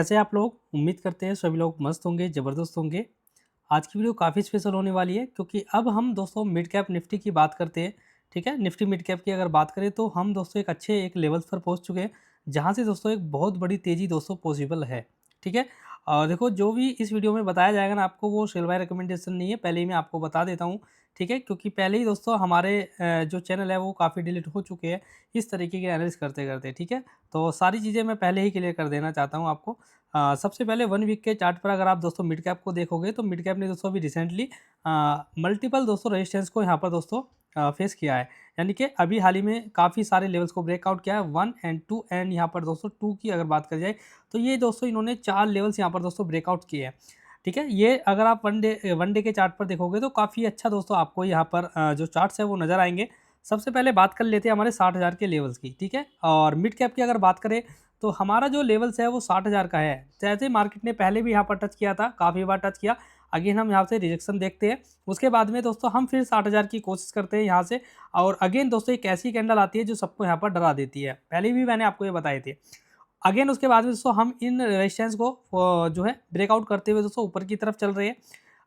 कैसे आप लोग? उम्मीद करते हैं सभी लोग मस्त होंगे, ज़बरदस्त होंगे। आज की वीडियो काफ़ी स्पेशल होने वाली है क्योंकि अब हम दोस्तों मिड कैप निफ्टी की बात करते हैं, ठीक है? निफ्टी मिड कैप की अगर बात करें तो हम दोस्तों एक अच्छे एक लेवल्स पर पहुँच चुके हैं, जहाँ से दोस्तों एक बहुत बड़ी तेज़ी दोस्तों पॉसिबल है, ठीक है? और देखो जो भी इस वीडियो में बताया जाएगा ना आपको वो सेल बाय रिकमेंडेशन नहीं है, पहले ही मैं आपको बता देता हूँ, ठीक है? क्योंकि पहले ही दोस्तों हमारे जो चैनल है वो काफ़ी डिलीट हो चुके हैं, इस तरीके की एनालिसिस करते-करते, ठीक है? तो सारी चीज़ें मैं पहले ही क्लियर कर देना चाहता हूँ आपको। सबसे पहले 1 वीक के चार्ट पर अगर आप दोस्तों मिड कैप को देखोगे तो मिड कैप ने दोस्तों अभी रिसेंटली मल्टीपल दोस्तों रेजिस्टेंस को यहाँ पर दोस्तों फेस किया है। यानी कि अभी हाल ही में काफ़ी सारे लेवल्स को ब्रेकआउट किया है 1 एंड 2 एंड यहाँ पर दोस्तों 2 की अगर बात करी जाए तो ये दोस्तों इन्होंने 4 लेवल्स यहाँ पर दोस्तों ब्रेकआउट किए हैं। ठीक है? ये अगर आप वन डे के चार्ट पर देखोगे तो काफ़ी अच्छा दोस्तों आपको यहाँ पर जो चार्ट्स है वो नज़र आएँगे। सबसे पहले बात कर लेते हैं हमारे 60,000 के लेवल्स की, ठीक है? और मिड कैप की अगर बात करें तो हमारा जो लेवल्स है वो 60,000 का है। जैसे मार्केट ने पहले भी यहाँ पर टच किया था, काफ़ी बार टच किया। अगेन हम यहाँ से रिजेक्शन देखते हैं। उसके बाद में दोस्तों हम फिर 60,000 की कोशिश करते हैं यहाँ से और अगेन दोस्तों एक ऐसी कैंडल आती है जो सबको यहाँ पर डरा देती है। पहले भी मैंने आपको ये बताए थे। अगेन उसके बाद में दोस्तों हम इन रेजिस्टेंस को जो है ब्रेकआउट करते हुए दोस्तों ऊपर की तरफ चल रहे हैं।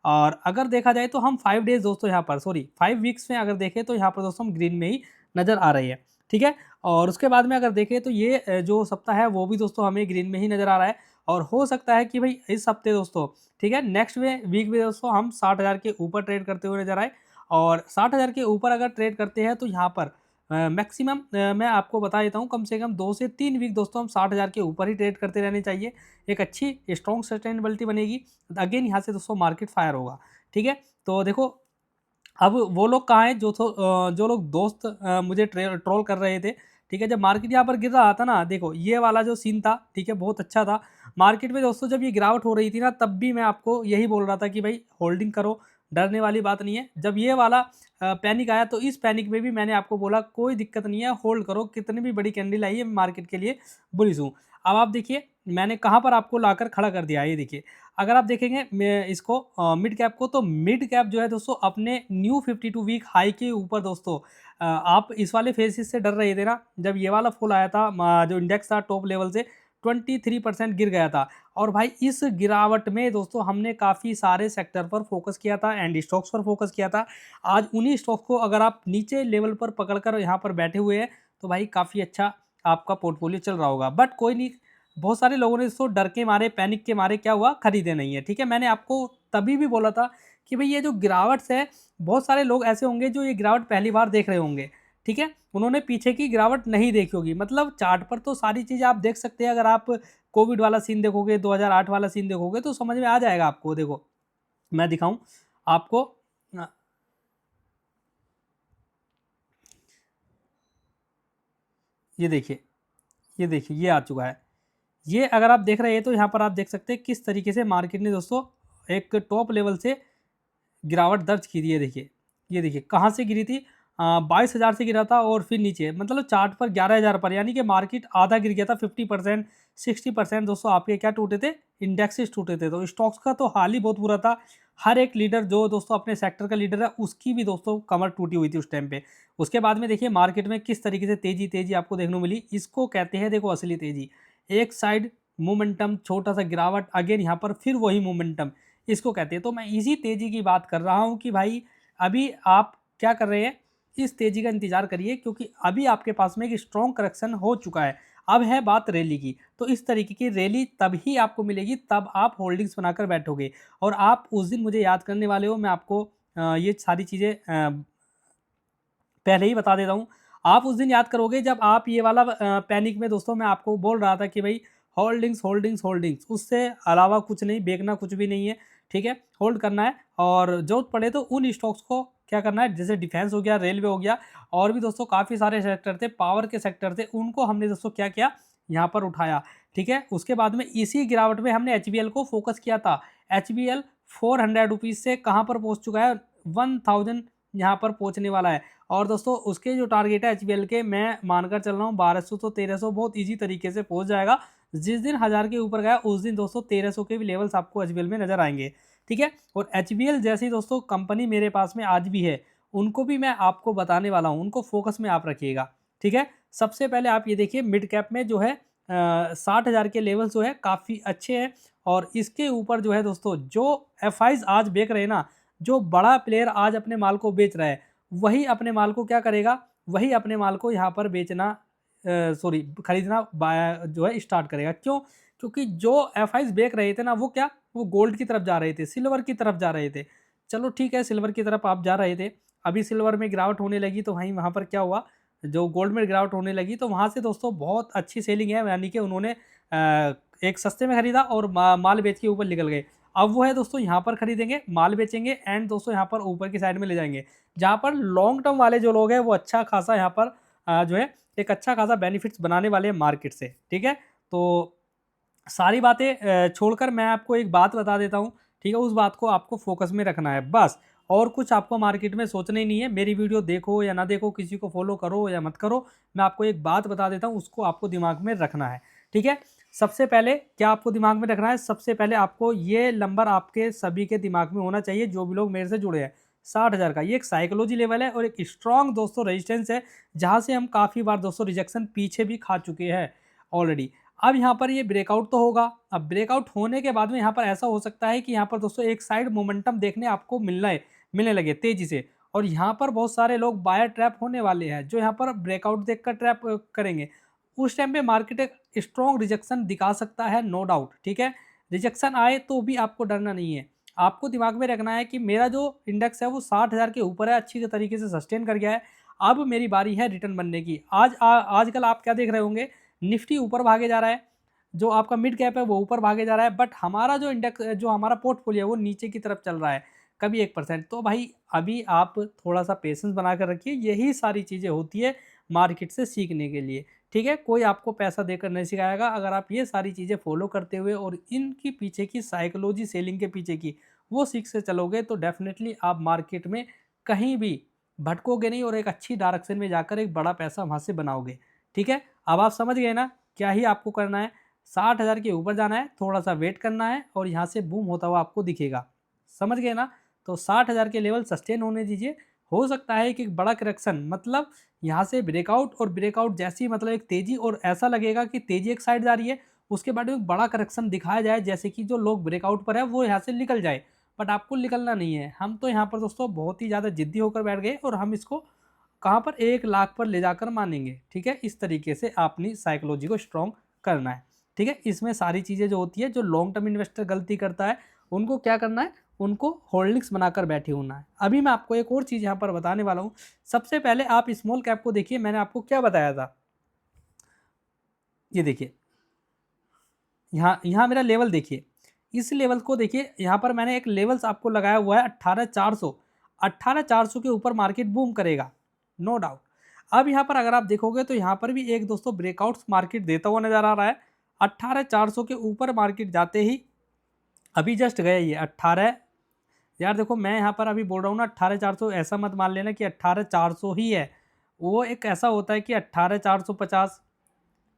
और अगर देखा जाए तो हम 5 डेज़ दोस्तों यहाँ पर 5 वीक्स में अगर देखें तो यहाँ पर दोस्तों हम ग्रीन में ही नज़र आ रही है, ठीक है? और उसके बाद में अगर देखें तो ये जो सप्ताह है वो भी दोस्तों हमें ग्रीन में ही नज़र आ रहा है और हो सकता है कि भाई इस हफ्ते दोस्तों, ठीक है? नेक्स्ट में वीक में दोस्तों हम 60,000 के ऊपर ट्रेड करते हुए नज़र आए और 60,000 के ऊपर अगर ट्रेड करते हैं तो यहाँ पर मैक्सिमम मैं आपको बता देता हूँ कम से कम 2 से 3 वीक दोस्तों हम 60,000 के ऊपर ही ट्रेड करते रहने चाहिए। एक अच्छी स्ट्रॉन्ग सस्टेनेबिलिटी बनेगी। अगेन यहाँ से दोस्तों मार्केट फायर होगा, ठीक है? तो देखो अब वो लोग कहाँ हैं जो लोग दोस्त मुझे ट्रोल कर रहे थे, ठीक है? जब मार्केट यहाँ पर गिर रहा था ना, देखो ये वाला जो सीन था, ठीक है? बहुत अच्छा था। मार्केट में दोस्तों जब ये गिरावट हो रही थी ना, तब भी मैं आपको यही बोल रहा था कि भाई होल्डिंग करो, डरने वाली बात नहीं है। जब ये वाला पैनिक आया तो इस पैनिक में भी मैंने आपको बोला कोई दिक्कत नहीं है, होल्ड करो, कितनी भी बड़ी कैंडल आई है मार्केट के लिए बुलिश हूँ। अब आप देखिए मैंने कहाँ पर आपको लाकर खड़ा कर दिया है, ये देखिए। अगर आप देखेंगे मैं इसको मिड कैप को तो मिड कैप जो है दोस्तों अपने न्यू 52 वीक हाई के ऊपर दोस्तों आप इस वाले फेजेस से डर रहे थे ना, जब ये वाला फॉल आया था जो इंडेक्स था टॉप लेवल से 23% गिर गया था और भाई इस गिरावट में दोस्तों हमने काफ़ी सारे सेक्टर पर फोकस किया था एंड स्टॉक्स पर फोकस किया था। आज उन्हीं स्टॉक्स को अगर आप नीचे लेवल पर पकड़कर यहाँ पर बैठे हुए हैं तो भाई काफ़ी अच्छा आपका पोर्टफोलियो चल रहा होगा। बट कोई नहीं, बहुत सारे लोगों ने इसको डर के मारे, पैनिक के मारे क्या हुआ, खरीदे नहीं है, ठीक है? मैंने आपको तभी भी बोला था कि भई ये जो गिरावट्स है, बहुत सारे लोग ऐसे होंगे जो ये गिरावट पहली बार देख रहे होंगे, ठीक है? उन्होंने पीछे की गिरावट नहीं देखी होगी। मतलब चार्ट पर तो सारी चीज़ें आप देख सकते हैं, अगर आप कोविड वाला सीन देखोगे, 2008 वाला सीन देखोगे तो समझ में आ जाएगा आपको। देखो, मैं दिखाऊँ आपको अ, ये देखिए, ये देखिए, ये आ चुका है। ये अगर आप देख रहे हैं तो यहाँ पर आप देख सकते हैं किस तरीके से मार्केट ने दोस्तों एक टॉप लेवल से गिरावट दर्ज की थी। ये देखिए कहाँ से गिरी थी, 22,000 से गिरा था और फिर नीचे मतलब चार्ट पर 11,000 पर, यानी कि मार्केट आधा गिर गया था। 50% 60% दोस्तों आपके क्या टूटे थे, इंडेक्सेस टूटे थे। तो स्टॉक्स का तो हाल ही बहुत बुरा था। हर एक लीडर जो दोस्तों अपने सेक्टर का लीडर है उसकी भी दोस्तों कमर टूटी हुई थी उस टाइम पे। उसके बाद में देखिए मार्केट में किस तरीके से तेजी तेजी आपको देखने को मिली, इसको कहते हैं देखो असली तेजी। एक साइड मोमेंटम, छोटा सा गिरावट, अगेन यहाँ पर फिर वही मोमेंटम, इसको कहते हैं। तो मैं इसी तेज़ी की बात कर रहा हूँ कि भाई अभी आप क्या कर रहे हैं, इस तेज़ी का इंतज़ार करिए क्योंकि अभी आपके पास में एक स्ट्रॉन्ग करेक्शन हो चुका है। अब है बात रैली की, तो इस तरीके की रैली तभी आपको मिलेगी तब आप होल्डिंग्स बनाकर बैठोगे और आप उस दिन मुझे याद करने वाले हो। मैं आपको ये सारी चीज़ें पहले ही बता देता हूँ। आप उस दिन याद करोगे जब आप ये वाला पैनिक में दोस्तों मैं आपको बोल रहा था कि भाई होल्डिंग्स, होल्डिंग्स, होल्डिंग्स, उससे अलावा कुछ नहीं, बेचना कुछ भी नहीं है, ठीक है? होल्ड करना है और ज़रूरत पड़े तो उन स्टॉक्स को क्या करना है, जैसे डिफेंस हो गया, रेलवे हो गया और भी दोस्तों काफ़ी सारे सेक्टर थे, पावर के सेक्टर थे, उनको हमने दोस्तों क्या किया, यहाँ पर उठाया, ठीक है? उसके बाद में इसी गिरावट में हमने एचबीएल को फोकस किया था। एचबीएल ₹400 से कहाँ पर पहुँच चुका है, 1000 यहाँ पर पहुँचने वाला है। और दोस्तों उसके जो टारगेट है एचबीएल के, मैं मानकर चल रहा हूँ 1200 तो 1300 बहुत ईजी तरीके से पहुँच जाएगा। जिस दिन 1000 के ऊपर गया उस दिन दोस्तों 1300 के भी लेवल्स आपको एचबीएल में नज़र आएँगे, ठीक है? और एचबीएल जैसी दोस्तों कंपनी मेरे पास में आज भी है, उनको भी मैं आपको बताने वाला हूँ, उनको फ़ोकस में आप रखिएगा, ठीक है? सबसे पहले आप ये देखिए मिड कैप में जो है 60,000 के लेवल जो है काफ़ी अच्छे हैं। और इसके ऊपर जो है दोस्तों, जो एफआईज आज बेच रहे हैं ना, जो बड़ा प्लेयर आज अपने माल को बेच रहा है, वही अपने माल को क्या करेगा, वही अपने माल को यहाँ पर बेचना सॉरी खरीदना जो है स्टार्ट करेगा। क्यों? क्योंकि जो एफआईज बेच रहे थे ना, वो क्या, वो गोल्ड की तरफ जा रहे थे, सिल्वर की तरफ जा रहे थे। चलो ठीक है, सिल्वर की तरफ आप जा रहे थे, अभी सिल्वर में गिरावट होने लगी तो वहीं वहाँ पर क्या हुआ, जो गोल्ड में गिरावट होने लगी तो वहाँ से दोस्तों बहुत अच्छी सेलिंग है, यानी कि उन्होंने एक सस्ते में खरीदा और माल बेच के ऊपर निकल गए। अब वो है दोस्तों यहाँ पर खरीदेंगे, माल बेचेंगे एंड दोस्तों यहाँ पर ऊपर की साइड में ले जाएंगे, जहाँ पर लॉन्ग टर्म वाले जो लोग हैं वो अच्छा खासा यहाँ पर जो है एक अच्छा खासा बेनिफिट्स बनाने वाले हैं मार्केट से। ठीक है, तो सारी बातें छोड़कर मैं आपको एक बात बता देता हूँ। ठीक है, उस बात को आपको फोकस में रखना है बस, और कुछ आपको मार्केट में सोचना ही नहीं है। मेरी वीडियो देखो या ना देखो, किसी को फॉलो करो या मत करो, मैं आपको एक बात बता देता हूँ, उसको आपको दिमाग में रखना है। ठीक है, सबसे पहले क्या आपको दिमाग में रखना है, सबसे पहले आपको ये नंबर आपके सभी के दिमाग में होना चाहिए, जो भी लोग मेरे से जुड़े हैं। 60,000 का ये एक साइकोलॉजी लेवल है और एक स्ट्रॉन्ग दोस्तों रेजिस्टेंस है, जहाँ से हम काफ़ी बार दोस्तों रिजेक्शन पीछे भी खा चुके हैं ऑलरेडी। अब यहाँ पर ये ब्रेकआउट तो होगा, अब ब्रेकआउट होने के बाद में यहाँ पर ऐसा हो सकता है कि यहाँ पर दोस्तों एक साइड मोमेंटम देखने आपको मिलने लगे तेजी से, और यहाँ पर बहुत सारे लोग बायर ट्रैप होने वाले हैं, जो यहाँ पर ब्रेकआउट देखकर ट्रैप करेंगे। उस टाइम पे मार्केट एक स्ट्रॉन्ग रिजेक्शन दिखा सकता है, नो डाउट। ठीक है, रिजेक्शन आए तो भी आपको डरना नहीं है, आपको दिमाग में रखना है कि मेरा जो इंडेक्स है वो 60,000 के ऊपर है, अच्छी तरीके से सस्टेन कर गया है, अब मेरी बारी है रिटर्न बनने की। आजकल आप क्या देख रहे होंगे, निफ्टी ऊपर भागे जा रहा है, जो आपका मिड कैप है वो ऊपर भागे जा रहा है, बट हमारा जो इंडेक्स, जो हमारा पोर्टफोलियो है वो नीचे की तरफ चल रहा है, कभी 1%। तो भाई अभी आप थोड़ा सा पेशेंस बना कर रखिए, यही सारी चीज़ें होती है मार्केट से सीखने के लिए। ठीक है, कोई आपको पैसा देकर नहीं सिखाएगा, अगर आप ये सारी चीज़ें फॉलो करते हुए और इनकी पीछे की साइकोलॉजी, सेलिंग के पीछे की, वो सीख से चलोगे तो डेफिनेटली आप मार्केट में कहीं भी भटकोगे नहीं और एक अच्छी डायरेक्शन में जाकर एक बड़ा पैसा वहाँ से बनाओगे। ठीक है, अब आप समझ गए ना क्या ही आपको करना है, 60,000 के ऊपर जाना है, थोड़ा सा वेट करना है और यहाँ से बूम होता हुआ आपको दिखेगा। समझ गए ना, तो 60,000 के लेवल सस्टेन होने दीजिए, हो सकता है कि एक बड़ा करेक्शन, मतलब यहाँ से ब्रेकआउट, और ब्रेकआउट जैसी मतलब एक तेजी, और ऐसा लगेगा कि तेजी एक साइड जा रही है, उसके बाद में एक बड़ा करेक्शन दिखाया जाए, जैसे कि जो लोग ब्रेकआउट पर है वो यहाँ से निकल जाए, बट आपको निकलना नहीं है। हम तो यहाँ पर दोस्तों बहुत ही ज़्यादा जिद्दी होकर बैठ गए और हम इसको कहाँ पर 1 लाख पर ले जाकर मानेंगे। ठीक है, इस तरीके से अपनी साइकोलॉजी को स्ट्रॉन्ग करना है। ठीक है, इसमें सारी चीज़ें जो होती है, जो लॉन्ग टर्म इन्वेस्टर गलती करता है, उनको क्या करना है, उनको होल्डिंग्स बनाकर बैठे होना है। अभी मैं आपको एक और चीज़ यहाँ पर बताने वाला हूँ। सबसे पहले आप स्मॉल कैप को देखिए, मैंने आपको क्या बताया था, ये देखिए, यहाँ यहाँ मेरा लेवल देखिए, इस लेवल को देखिए, यहाँ पर मैंने एक लेवल्स आपको लगाया हुआ है 18,400। 18,400 के ऊपर मार्केट बूम करेगा, नो डाउट। अब यहाँ पर अगर आप देखोगे तो यहाँ पर भी एक दोस्तों ब्रेकआउट्स मार्केट देता हुआ नजर आ रहा है। 18,400 के ऊपर मार्केट जाते ही अभी जस्ट गया ये 18, यार देखो मैं यहाँ पर अभी बोल रहा हूँ ना 18,400, ऐसा मत मान लेना कि 18,400 ही है, वो एक ऐसा होता है कि 18,450,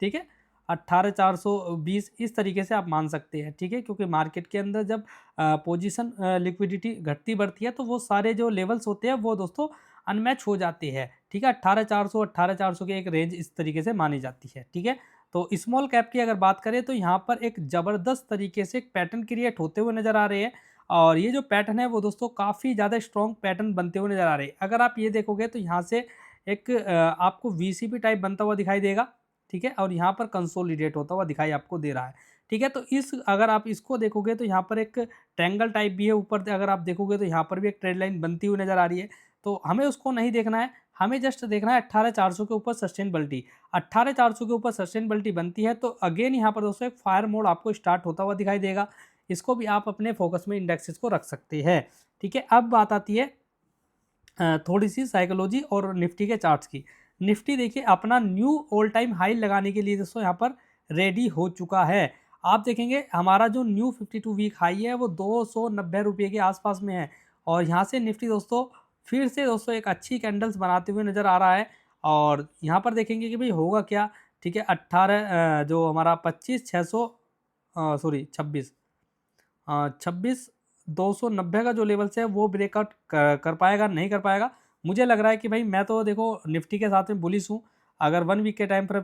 ठीक है, 18,420, इस तरीके से आप मान सकते हैं। ठीक है, क्योंकि मार्केट के अंदर जब पोजीशन लिक्विडिटी घटती बढ़ती है तो वो सारे जो लेवल्स होते हैं वो दोस्तों अनमैच हो जाते हैं। ठीक है, 18,400 के एक रेंज इस तरीके से मानी जाती है। ठीक है, तो स्मॉल कैप की अगर बात करें तो यहाँ पर एक ज़बरदस्त तरीके से एक पैटर्न क्रिएट होते हुए नज़र आ रहे हैं, और ये जो पैटर्न है वो दोस्तों काफ़ी ज़्यादा स्ट्रॉन्ग पैटर्न बनते हुए नज़र आ रहे हैं। अगर आप ये देखोगे तो यहाँ से एक आपको वीसीपी टाइप बनता हुआ दिखाई देगा। ठीक है, और यहाँ पर कंसोलिडेट होता हुआ दिखाई आपको दे रहा है। ठीक है, तो इस अगर आप इसको देखोगे तो यहाँ पर एक ट्रायंगल टाइप भी है ऊपर, अगर आप देखोगे तो यहाँ पर भी एक ट्रेड लाइन बनती हुई नज़र आ रही है। तो हमें उसको नहीं देखना है, हमें जस्ट देखना है 18,400 के ऊपर सस्टेनेबिलिटी। 18,400 के ऊपर सस्टेनेबिलिटी बनती है तो अगेन यहाँ पर दोस्तों एक फायर मोड आपको स्टार्ट होता हुआ दिखाई देगा। इसको भी आप अपने फोकस में इंडेक्सेस को रख सकते हैं। ठीक है, अब बात आती है थोड़ी सी साइकोलॉजी और निफ्टी के चार्ट्स की। निफ्टी देखिए अपना न्यू ऑल टाइम हाई लगाने के लिए दोस्तों यहाँ पर रेडी हो चुका है। आप देखेंगे हमारा जो न्यू 52 वीक हाई है वो 290 रुपये के आसपास में है, और यहाँ से निफ्टी दोस्तों फिर से दोस्तों एक अच्छी कैंडल्स बनाते हुए नज़र आ रहा है। और यहाँ पर देखेंगे कि भाई होगा क्या। ठीक है, 18 जो हमारा 25,600 सॉरी 26,290 का जो लेवल्स है वो ब्रेकआउट कर पाएगा नहीं कर पाएगा। मुझे लग रहा है कि भाई मैं तो देखो निफ्टी के साथ में बुलिश हूँ। अगर 1 वीक के टाइम पर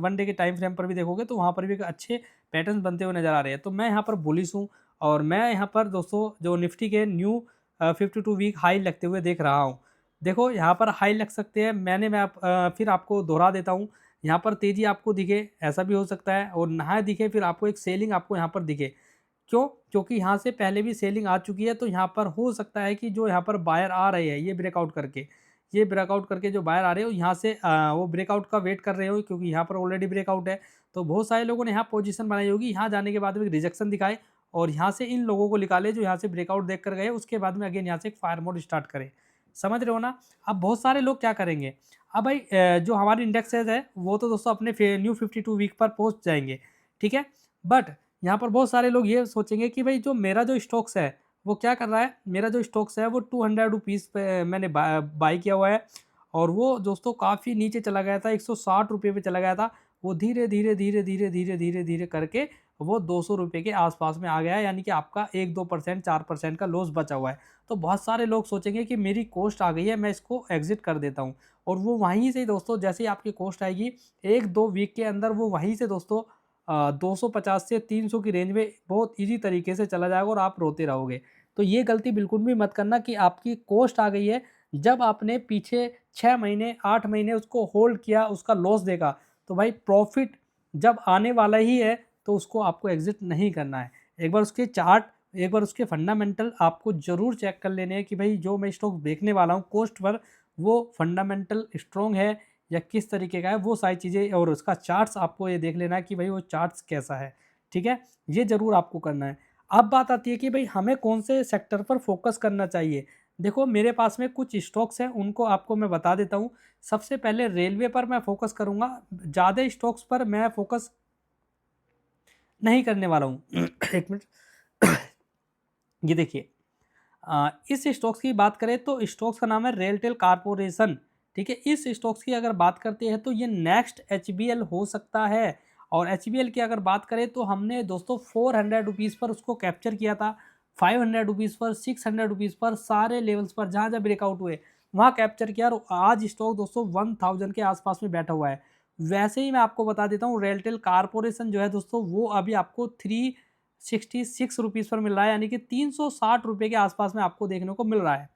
1 डे के टाइम फ्रेम पर भी देखोगे तो वहाँ पर भी एक अच्छे पैटर्न बनते हुए नज़र आ रहे हैं। तो मैं यहाँ पर बुलिश हूँ और मैं यहाँ पर दोस्तों जो निफ्टी के न्यू 52 वीक हाई लगते हुए देख रहा हूँ। देखो यहाँ पर हाई लग सकते हैं, फिर आपको दोहरा देता हूँ। यहाँ पर तेज़ी आपको दिखे, ऐसा भी हो सकता है, और ना दिखे फिर आपको एक सेलिंग आपको यहाँ पर दिखे। क्यों? क्योंकि यहाँ से पहले भी सेलिंग आ चुकी है, तो यहाँ पर हो सकता है कि जो यहाँ पर बायर आ रहे हैं ये ब्रेकआउट करके जो बायर आ रहे हो यहाँ से वो ब्रेकआउट का वेट कर रहे हो, क्योंकि यहाँ पर ऑलरेडी ब्रेकआउट है। तो बहुत सारे लोगों ने यहाँ पोजीशन बनाई होगी, यहाँ जाने के बाद में रिजेक्शन दिखाए और यहाँ से इन लोगों को निकाले जो यहाँ से ब्रेकआउट देख कर गए, उसके बाद में अगेन यहाँ से एक फायर मोड स्टार्ट करें। समझ रहे हो ना? अब बहुत सारे लोग क्या करेंगे, अब भाई जो हमारी इंडेक्सेज है वो तो दोस्तों अपने न्यू 52 वीक पर पहुँच जाएंगे, ठीक है। बट यहाँ पर बहुत सारे लोग ये सोचेंगे कि भाई जो मेरा जो स्टॉक्स है वो क्या कर रहा है, मेरा जो स्टॉक्स है वो 200 रुपीज़ पे मैंने बाई किया हुआ है, और वो दोस्तों काफ़ी नीचे चला गया था, 160 रुपये पे चला गया था। वो धीरे धीरे धीरे धीरे धीरे धीरे धीरे करके वो 200 रुपये के आसपास में आ गया है, यानी कि आपका 1-2% 4% का लॉस बचा हुआ है। तो बहुत सारे लोग सोचेंगे कि मेरी कॉस्ट आ गई है, मैं इसको एग्जिट कर देता हूँ, और वो वहीं से दोस्तों जैसे ही आपकी कॉस्ट आएगी 1-2 वीक के अंदर वो वहीं से दोस्तों 250 से 300 की रेंज में बहुत ईजी तरीके से चला जाएगा और आप रोते रहोगे। तो ये गलती बिल्कुल भी मत करना कि आपकी कॉस्ट आ गई है, जब आपने पीछे 6 महीने 8 महीने उसको होल्ड किया, उसका लॉस देखा, तो भाई प्रॉफिट जब आने वाला ही है तो उसको आपको एग्जिट नहीं करना है। एक बार उसके चार्ट, एक बार उसके फंडामेंटल आपको ज़रूर चेक कर लेने हैं कि भाई जो मैं स्टॉक देखने वाला हूँ कॉस्ट पर, वो फंडामेंटल स्ट्रॉन्ग है या किस तरीके का है, वो सारी चीज़ें, और उसका चार्ट्स आपको ये देख लेना है कि भाई वो चार्ट्स कैसा है, ठीक है। ये ज़रूर आपको करना है। अब बात आती है कि भाई हमें कौन से सेक्टर पर फोकस करना चाहिए। देखो मेरे पास में कुछ स्टॉक्स हैं, उनको आपको मैं बता देता हूँ। सबसे पहले रेलवे पर मैं फोकस करूँगा, ज़्यादा स्टॉक्स पर मैं फोकस नहीं करने वाला हूँ। एक मिनट। ये देखिए, इस स्टॉक्स की बात करें तो स्टॉक्स का नाम है रेलटेल कारपोरेशन, ठीक है। इस स्टॉक्स की अगर बात करते हैं तो ये नेक्स्ट एचबीएल हो सकता है, और एचबीएल की अगर बात करें तो हमने दोस्तों 400 रुपीज़ पर उसको कैप्चर किया था, 500 रुपीज़ पर, 600 रुपीज़ पर, सारे लेवल्स पर जहाँ जहाँ ब्रेकआउट हुए वहाँ कैप्चर किया, और आज स्टॉक दोस्तों 1000 के आसपास में बैठा हुआ है। वैसे ही मैं आपको बता देता हूँ, रेलटेल कारपोरेशन जो है दोस्तों वो अभी आपको 366 रुपीज़ पर मिल रहा है, यानी कि 360 रुपये के आसपास में आपको देखने को मिल रहा है,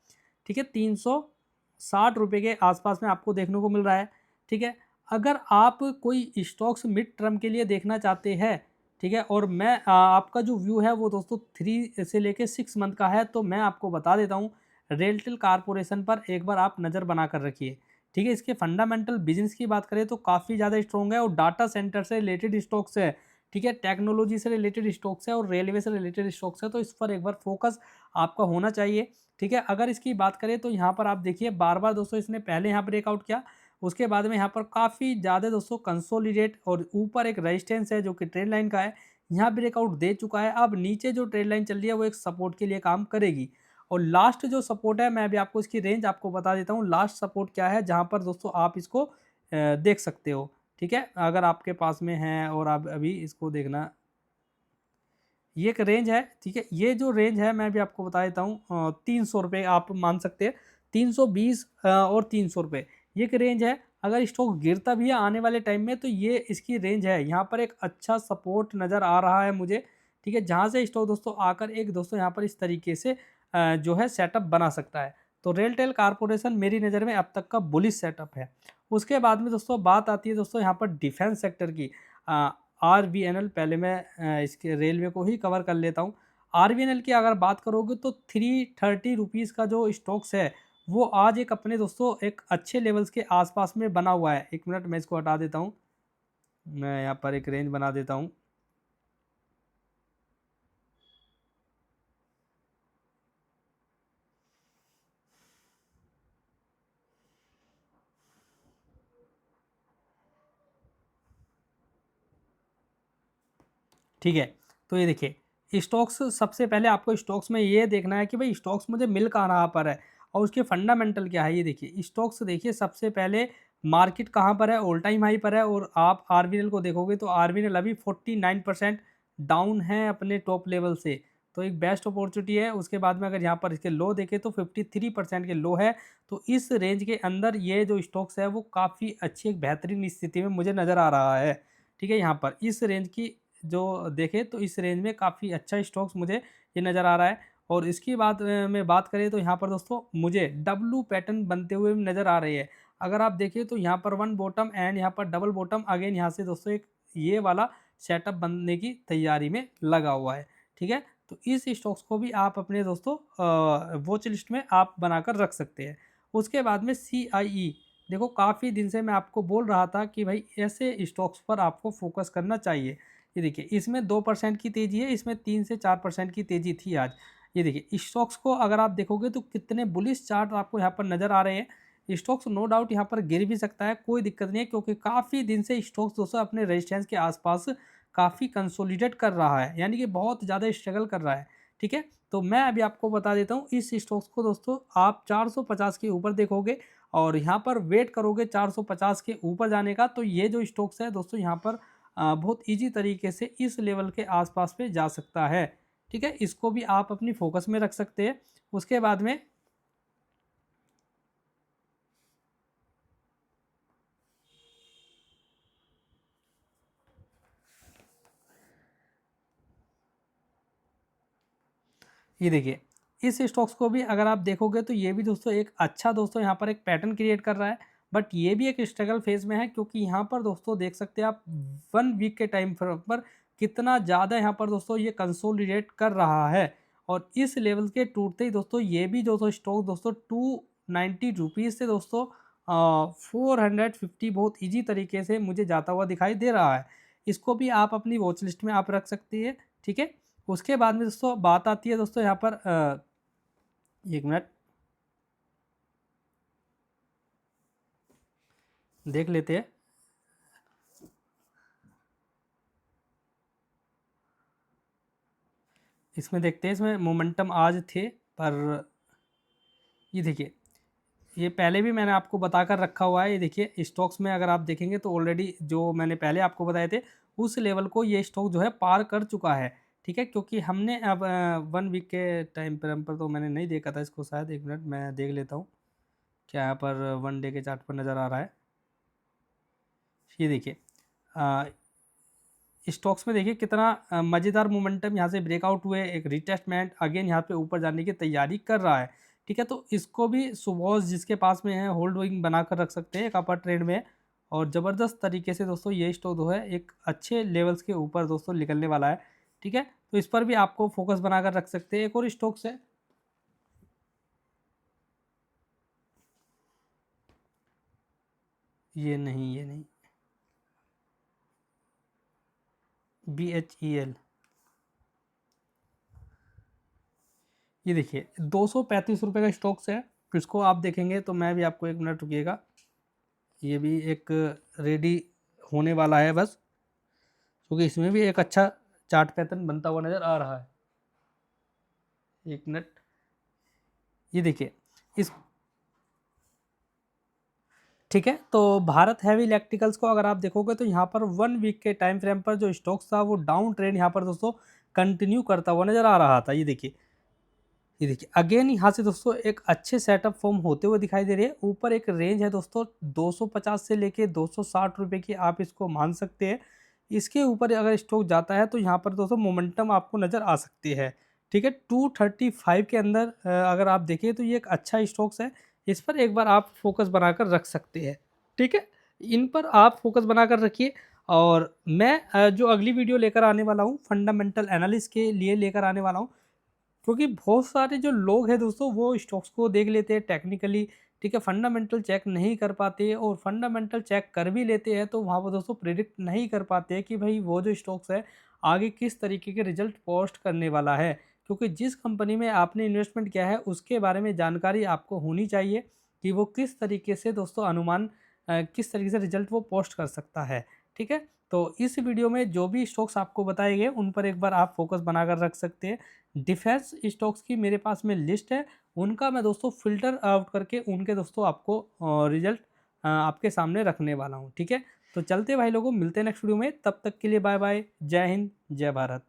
ठीक है। 360 रुपये के आसपास में आपको देखने को मिल रहा है, ठीक है। अगर आप कोई स्टॉक्स मिड टर्म के लिए देखना चाहते हैं, ठीक है, और मैं आपका जो व्यू है वो दोस्तों 3 से लेके 6 मंथ का है, तो मैं आपको बता देता हूँ रेलटेल कारपोरेशन पर एक बार आप नज़र बना कर रखिए, ठीक है। इसके फंडामेंटल बिजनेस की बात करें तो काफ़ी ज़्यादा स्ट्रॉन्ग है, और डाटा सेंटर से रिलेटेड स्टॉक्स है, ठीक है, टेक्नोलॉजी से रिलेटेड स्टॉक्स है, और रेलवे से रिलेटेड स्टॉक्स है, तो इस पर एक बार फोकस आपका होना चाहिए, ठीक है। अगर इसकी बात करें तो यहाँ पर आप देखिए बार बार दोस्तों इसने पहले यहाँ ब्रेकआउट किया, उसके बाद में यहाँ पर काफ़ी ज़्यादा दोस्तों कंसोलिडेट, और ऊपर एक रेजिस्टेंस है जो कि ट्रेंड लाइन का है, यहाँ ब्रेकआउट दे चुका है। अब नीचे जो ट्रेंड लाइन चल रही है वो एक सपोर्ट के लिए काम करेगी, और लास्ट जो सपोर्ट है मैं अभी आपको इसकी रेंज आपको बता देता हूँ, लास्ट सपोर्ट क्या है जहाँ पर दोस्तों आप इसको देख सकते हो, ठीक है, अगर आपके पास में है और आप अभी इसको देखना। ये एक रेंज है, ठीक है। ये जो रेंज है मैं भी आपको बता देता हूँ, 300 रुपये आप मान सकते हैं, 320 और 300 रुपये, ये एक रेंज है। अगर स्टॉक गिरता भी है आने वाले टाइम में तो ये इसकी रेंज है, यहाँ पर एक अच्छा सपोर्ट नज़र आ रहा है मुझे, ठीक है, जहाँ से स्टॉक दोस्तों आकर एक दोस्तों यहाँ पर इस तरीके से जो है सेटअप बना सकता है। तो रेलटेल कारपोरेशन मेरी नज़र में अब तक का बुलिश सेटअप है। उसके बाद में दोस्तों बात आती है दोस्तों यहाँ पर डिफेंस सेक्टर की। आरबीएनएल, पहले मैं इसके रेलवे को ही कवर कर लेता हूँ। आरबीएनएल की अगर बात करोगे तो 330 रुपीज़ का जो स्टॉक्स है वो आज एक अपने दोस्तों एक अच्छे लेवल्स के आसपास में बना हुआ है। एक मिनट मैं इसको हटा देता हूँ, मैं यहाँ पर एक रेंज बना देता हूँ। ठीक है, तो ये देखिए स्टॉक्स, सबसे पहले आपको स्टॉक्स में ये देखना है कि भाई स्टॉक्स मुझे मिल कहाँ पर है और उसके फंडामेंटल क्या है। ये देखिए स्टॉक्स, देखिए सबसे पहले मार्केट कहाँ पर है, ऑल टाइम हाई पर है, और आप आरबीएल को देखोगे तो आरबीएल अभी 49% डाउन है अपने टॉप लेवल से। तो एक बेस्ट अपॉर्चुनिटी है। उसके बाद में अगर यहाँ पर इसके लो देखें तो 53% के लो है। तो इस रेंज के अंदर ये जो स्टॉक्स है वो काफ़ी अच्छी एक बेहतरीन स्थिति में मुझे नज़र आ रहा है। ठीक है, यहाँ पर इस रेंज की जो देखें तो इस रेंज में काफ़ी अच्छा स्टॉक्स मुझे ये नज़र आ रहा है। और इसकी बात में बात करें तो यहाँ पर दोस्तों मुझे डब्लू पैटर्न बनते हुए नज़र आ रही है। अगर आप देखिए तो यहाँ पर वन बॉटम एंड यहाँ पर डबल बॉटम अगेन यहाँ से दोस्तों एक ये वाला सेटअप बनने की तैयारी में लगा हुआ है। ठीक है, तो इस स्टॉक्स को भी आप अपने दोस्तों वॉच लिस्ट में आप बनाकर रख सकते हैं। उसके बाद में CIE, देखो काफ़ी दिन से मैं आपको बोल रहा था कि भाई ऐसे स्टॉक्स पर आपको फोकस करना चाहिए। ये देखिए इसमें 2% की तेज़ी है, इसमें 3 से 4% की तेज़ी थी आज। ये देखिए स्टॉक्स को अगर आप देखोगे तो कितने बुलिश चार्ट आपको यहाँ पर नज़र आ रहे हैं। स्टॉक्स नो डाउट यहाँ पर गिर भी सकता है, कोई दिक्कत नहीं है, क्योंकि काफ़ी दिन से स्टॉक्स दोस्तों अपने रेजिस्टेंस के आसपास काफ़ी कंसोलिडेट कर रहा है, यानी कि बहुत ज़्यादा स्ट्रगल कर रहा है। ठीक है, तो मैं अभी आपको बता देता हूँ इस स्टॉक्स को दोस्तों आप 450 के ऊपर देखोगे और यहाँ पर वेट करोगे 450 के ऊपर जाने का, तो ये जो स्टॉक्स है दोस्तों यहाँ पर बहुत ईजी तरीके से इस लेवल के आसपास पे जा सकता है। ठीक है, इसको भी आप अपनी फोकस में रख सकते हैं। उसके बाद में ये देखिए इस स्टॉक्स को भी अगर आप देखोगे तो ये भी दोस्तों एक अच्छा दोस्तों यहाँ पर एक पैटर्न क्रिएट कर रहा है, बट ये भी एक स्ट्रगल फेज में है, क्योंकि यहाँ पर दोस्तों देख सकते हैं आप 1 वीक के टाइम फ्रेम पर कितना ज़्यादा यहाँ पर दोस्तों ये कंसोलिडेट कर रहा है। और इस लेवल के टूटते ही दोस्तों ये भी दोस्तों स्टॉक दोस्तों 290 रुपीज़ से दोस्तों 450 बहुत ईजी तरीके से मुझे जाता हुआ दिखाई दे रहा है। इसको भी आप अपनी वॉच लिस्ट में आप रख सकती है। ठीक है, उसके बाद में दोस्तों बात आती है दोस्तों यहाँ पर 1 मिनट देख लेते हैं। इसमें देखते हैं, इसमें मोमेंटम आज थे, पर ये देखिए ये पहले भी मैंने आपको बताकर रखा हुआ है। ये देखिए स्टॉक्स में अगर आप देखेंगे तो ऑलरेडी जो मैंने पहले आपको बताए थे उस लेवल को ये स्टॉक जो है पार कर चुका है। ठीक है, क्योंकि हमने अब 1 वीक के टाइम फ्रेम पर तो मैंने नहीं देखा था इसको, शायद 1 मिनट मैं देख लेता हूँ क्या यहाँ पर 1 डे के चार्ट पर नज़र आ रहा है। ये देखिए स्टॉक्स में देखिए कितना मज़ेदार मोमेंटम यहाँ से ब्रेकआउट हुए, एक रिटेस्टमेंट अगेन यहाँ पे ऊपर जाने की तैयारी कर रहा है। ठीक है, तो इसको भी सुबह जिसके पास में है होल्ड विंग बनाकर रख सकते हैं एक अपर ट्रेंड में। और ज़बरदस्त तरीके से दोस्तों ये स्टॉक जो है एक अच्छे लेवल्स के ऊपर दोस्तों निकलने वाला है। ठीक है, तो इस पर भी आपको फोकस बनाकर रख सकते हैं। एक और स्टॉक्स है, ये नहीं BHEL, ये देखिए 235 रुपये का स्टॉक्स है। तो इसको आप देखेंगे तो मैं भी आपको 1 मिनट रुकिएगा, ये भी एक रेडी होने वाला है बस, क्योंकि इसमें भी एक अच्छा चार्ट पैटर्न बनता हुआ नज़र आ रहा है। 1 मिनट, ये देखिए इस ठीक है, तो भारत हैवी इलेक्ट्रिकल्स को अगर आप देखोगे तो यहाँ पर 1 वीक के टाइम फ्रेम पर जो स्टॉक्स था वो डाउन ट्रेंड यहाँ पर दोस्तों कंटिन्यू करता हुआ नज़र आ रहा था। ये देखिए अगेन यहाँ से दोस्तों एक अच्छे सेटअप फॉर्म होते हुए दिखाई दे रही है। ऊपर एक रेंज है दोस्तों 250 से लेके 260 रुपये की, आप इसको मान सकते हैं। इसके ऊपर अगर स्टॉक जाता है तो यहाँ पर दोस्तों मोमेंटम आपको नज़र आ सकती है। ठीक है, 235 के अंदर अगर आप देखें तो ये एक अच्छा स्टॉक्स है, इस पर एक बार आप फोकस बनाकर रख सकते हैं। ठीक है, इन पर आप फोकस बनाकर रखिए। और मैं जो अगली वीडियो लेकर आने वाला हूँ फंडामेंटल एनालिसिस के लिए लेकर आने वाला हूँ, क्योंकि बहुत सारे जो लोग हैं दोस्तों वो स्टॉक्स को देख लेते हैं टेक्निकली। ठीक है, फंडामेंटल चेक नहीं कर पाते, और फंडामेंटल चेक कर भी लेते हैं तो वहाँ पर दोस्तों प्रिडिक्ट नहीं कर पाते कि भाई वो जो स्टॉक्स है आगे किस तरीके के रिजल्ट पोस्ट करने वाला है। क्योंकि जिस कंपनी में आपने इन्वेस्टमेंट किया है उसके बारे में जानकारी आपको होनी चाहिए कि वो किस तरीके से दोस्तों अनुमान किस तरीके से रिजल्ट वो पोस्ट कर सकता है। ठीक है, तो इस वीडियो में जो भी स्टॉक्स आपको बताए गए उन पर एक बार आप फोकस बनाकर रख सकते हैं। डिफेंस स्टॉक्स की मेरे पास में लिस्ट है, उनका मैं दोस्तों फ़िल्टर आउट करके उनके दोस्तों आपको रिजल्ट आपके सामने रखने वाला हूँ। ठीक है, तो चलते भाई लोगों, मिलते हैं नेक्स्ट वीडियो में, तब तक के लिए बाय बाय, जय हिंद, जय भारत।